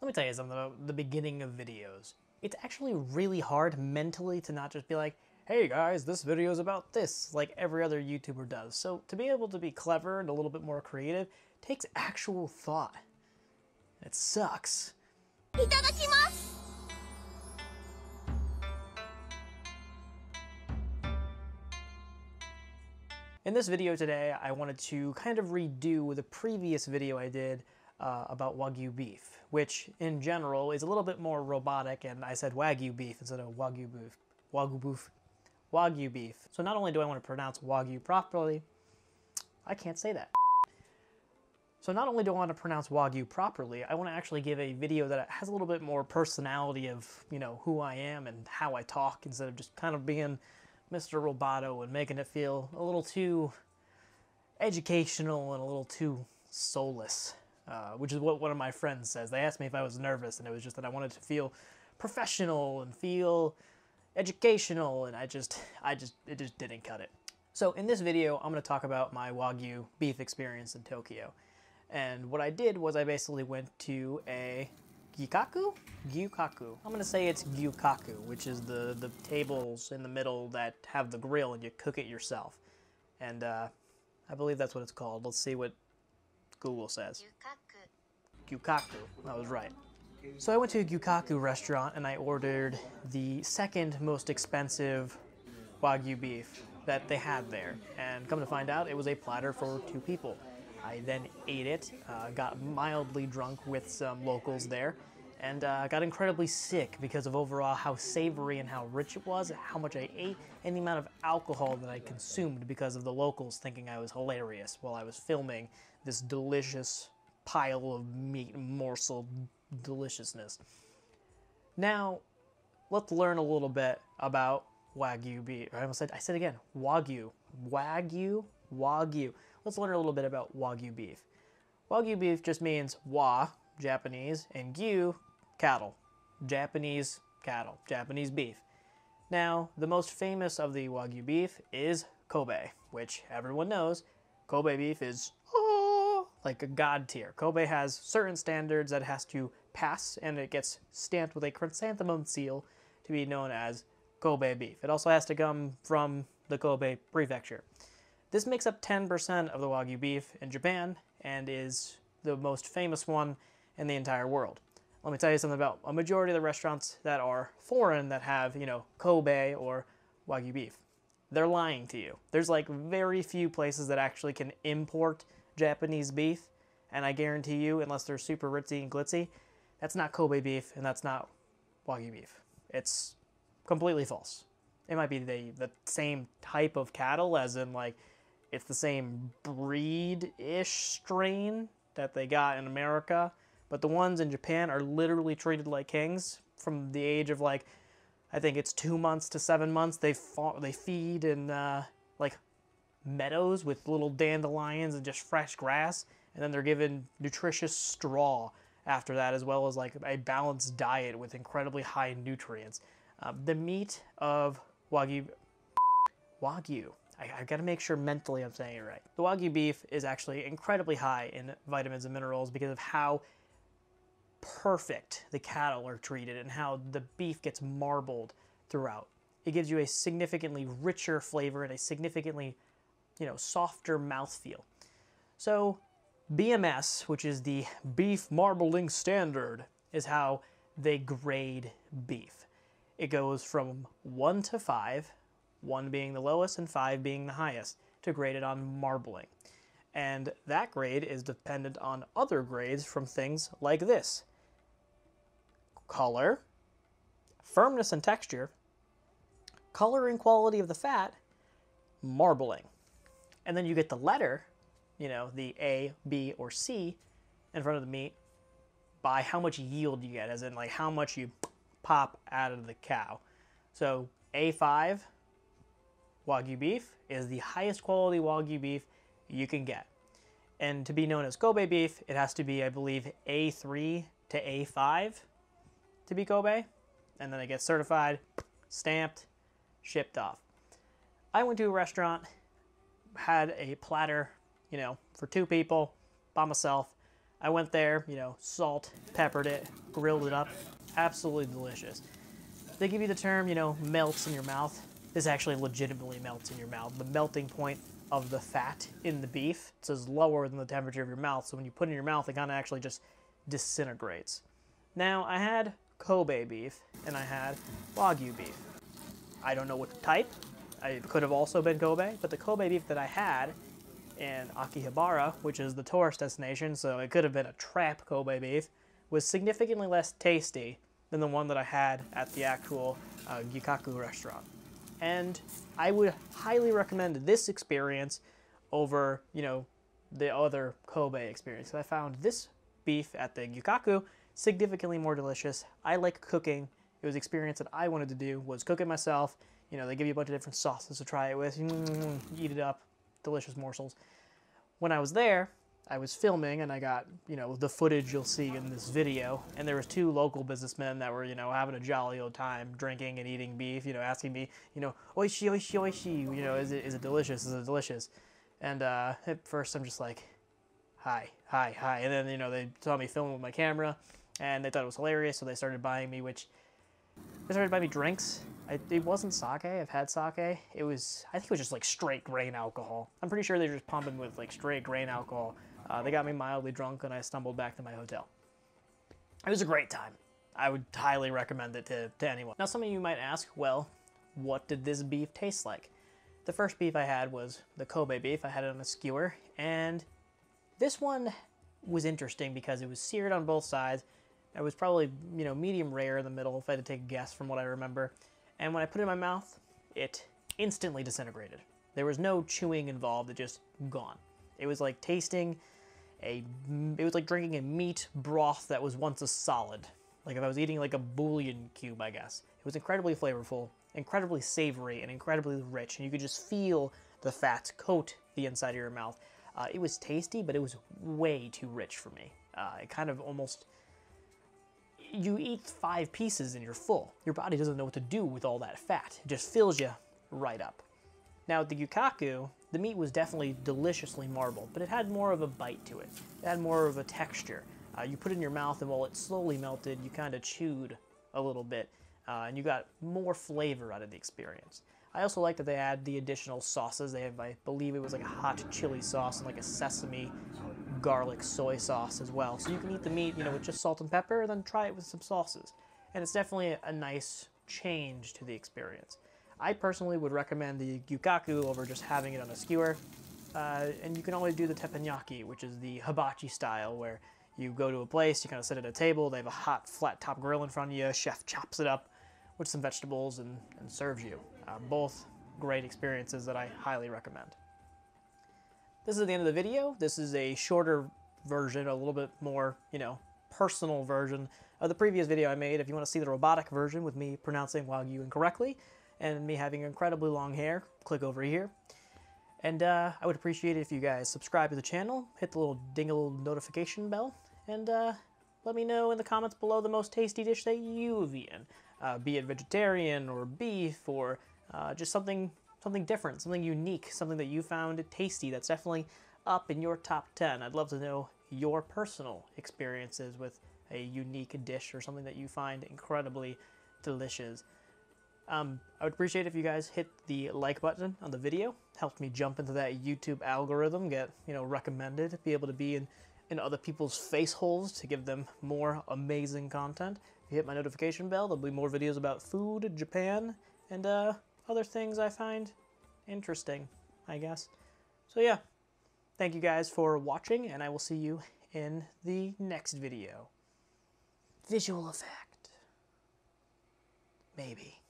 Let me tell you something about the beginning of videos. It's actually really hard mentally to not just be like, hey guys, this video is about this, like every other YouTuber does. So to be able to be clever and a little bit more creative takes actual thought. It sucks. In this video today, I wanted to kind of redo the previous video I did about Wagyu beef, which in general is a little bit more robotic, and I said Wagyu beef instead of Wagyu beef. Wagyu beef. So not only do I want to pronounce Wagyu properly, I can't say that. So not only do I want to pronounce Wagyu properly, I want to actually give a video that has a little bit more personality of, you know, who I am and how I talk, instead of just kind of being Mr. Roboto and making it feel a little too educational and a little too soulless, which is what one of my friends says. They asked me if I was nervous, and it was just that I wanted to feel professional and feel educational, and it just didn't cut it. So in this video, I'm going to talk about my Wagyu beef experience in Tokyo. And what I did was I basically went to a Gyukaku? Gyukaku. I'm gonna say it's Gyukaku, which is the tables in the middle that have the grill and you cook it yourself. And I believe that's what it's called. Let's see what Google says. Gyukaku. I was right. So I went to a Gyukaku restaurant and I ordered the second most expensive Wagyu beef that they had there. And come to find out, it was a platter for 2 people. I then ate it, got mildly drunk with some locals there, and got incredibly sick because of overall how savory and how rich it was, how much I ate, and the amount of alcohol that I consumed because of the locals thinking I was hilarious while I was filming this delicious pile of meat morsel deliciousness. Now, let's learn a little bit about Wagyu beef. I said again, Wagyu. Wagyu. Let's learn a little bit about Wagyu beef. Wagyu beef just means wa, Japanese, and gyu, cattle. Japanese cattle, Japanese beef. Now, the most famous of the Wagyu beef is Kobe, which everyone knows. Kobe beef is like a god tier. Kobe has certain standards that it has to pass, and it gets stamped with a chrysanthemum seal to be known as Kobe beef. It also has to come from the Kobe prefecture. This makes up 10% of the Wagyu beef in Japan and is the most famous one in the entire world. Let me tell you something about a majority of the restaurants that are foreign that have, you know, Kobe or Wagyu beef. They're lying to you. There's like very few places that actually can import Japanese beef, and I guarantee you, unless they're super ritzy and glitzy, that's not Kobe beef and that's not Wagyu beef. It's completely false. It might be the same type of cattle, as in like it's the same breed-ish strain that they got in America, but the ones in Japan are literally treated like kings from the age of, like, I think it's 2 months to 7 months. They feed in like meadows with little dandelions and just fresh grass, and then they're given nutritious straw after that, as well as like a balanced diet with incredibly high nutrients. The meat of Wagyu. I gotta make sure mentally I'm saying it right. The Wagyu beef is actually incredibly high in vitamins and minerals because of how perfect the cattle are treated and how the beef gets marbled throughout. It gives you a significantly richer flavor and a significantly, you know, softer mouthfeel. So BMS, which is the beef marbling standard, is how they grade beef. It goes from 1 to 5, 1 being the lowest and 5 being the highest, to grade it on marbling. And that grade is dependent on other grades from things like this: color, firmness and texture, color and quality of the fat, marbling. And then you get the letter, you know, the A, B, or C in front of the meat by how much yield you get, as in like how much you pop out of the cow. So A5 Wagyu beef is the highest quality Wagyu beef you can get. And to be known as Kobe beef, it has to be, I believe, A3 to A5 to be Kobe. And then it gets certified, stamped, shipped off. I went to a restaurant, had a platter, you know, for 2 people by myself. I went there, you know, salt, peppered it, grilled it up. Absolutely delicious. They give you the term, you know, melts in your mouth. This actually legitimately melts in your mouth. The melting point of the fat in the beef is lower than the temperature of your mouth, so when you put it in your mouth, it kind of actually just disintegrates. Now, I had Kobe beef, and I had Wagyu beef. I don't know what type. It could have also been Kobe, but the Kobe beef that I had in Akihabara, which is the tourist destination, so it could have been a trap Kobe beef, was significantly less tasty than the one that I had at the actual Gyukaku restaurant. And I would highly recommend this experience over, you know, the other Kobe experience. I found this beef at the Gyukaku significantly more delicious. I like cooking. It was an experience that I wanted to do, was cook it myself. You know, they give you a bunch of different sauces to try it with. Eat it up. Delicious morsels. When I was there, I was filming and I got, you know, the footage you'll see in this video. And there was two local businessmen that were, you know, having a jolly old time drinking and eating beef, you know, asking me, you know, oishi, oishi, oishi, you know, is it delicious? Is it delicious? And at first I'm just like, hi, hi, hi. And then, you know, they saw me filming with my camera and they thought it was hilarious. So they started buying me, they started buying me drinks. It wasn't sake. I've had sake. I think it was just like straight grain alcohol. I'm pretty sure they're just pumping with like straight grain alcohol. They got me mildly drunk and I stumbled back to my hotel. It was a great time. I would highly recommend it to anyone. Now some of you might ask, well, what did this beef taste like? The first beef I had was the Kobe beef. I had it on a skewer, and this one was interesting because it was seared on both sides. It was probably, you know, medium rare in the middle, if I had to take a guess from what I remember. And when I put it in my mouth, it instantly disintegrated. There was no chewing involved, it just gone. It was like it was like drinking a meat broth that was once a solid. Like if I was eating like a bouillon cube, I guess. It was incredibly flavorful, incredibly savory, and incredibly rich. And you could just feel the fat coat the inside of your mouth. It was tasty, but it was way too rich for me. It kind of almost... You eat 5 pieces and you're full. Your body doesn't know what to do with all that fat. It just fills you right up. Now at the Gyukaku, the meat was definitely deliciously marbled, but it had more of a bite to it. It had more of a texture. You put it in your mouth and while it slowly melted, you kind of chewed a little bit, and you got more flavor out of the experience. I also like that they add the additional sauces. They have, I believe it was like a hot chili sauce and like a sesame garlic soy sauce as well. So you can eat the meat, you know, with just salt and pepper, and then try it with some sauces. And it's definitely a nice change to the experience. I personally would recommend the Gyukaku over just having it on a skewer. And you can always do the teppanyaki, which is the hibachi style, where you go to a place, you kind of sit at a table, they have a hot flat top grill in front of you, chef chops it up with some vegetables and serves you. Both great experiences that I highly recommend. This is the end of the video. This is a shorter version, a little bit more, you know, personal version of the previous video I made. If you want to see the robotic version with me pronouncing Wagyu incorrectly and me having incredibly long hair, click over here. And I would appreciate it if you guys subscribe to the channel, hit the little dingle notification bell, and let me know in the comments below the most tasty dish that you've eaten. Be it vegetarian or beef or just something different, something unique, something that you found tasty that's definitely up in your top 10. I'd love to know your personal experiences with a unique dish or something that you find incredibly delicious. I would appreciate if you guys hit the like button on the video. Helped me jump into that YouTube algorithm, get, you know, recommended, be able to be in other people's face holes to give them more amazing content. If you hit my notification bell, there'll be more videos about food, Japan, and other things I find interesting, I guess. So yeah, thank you guys for watching, and I will see you in the next video. Visual effect. Maybe.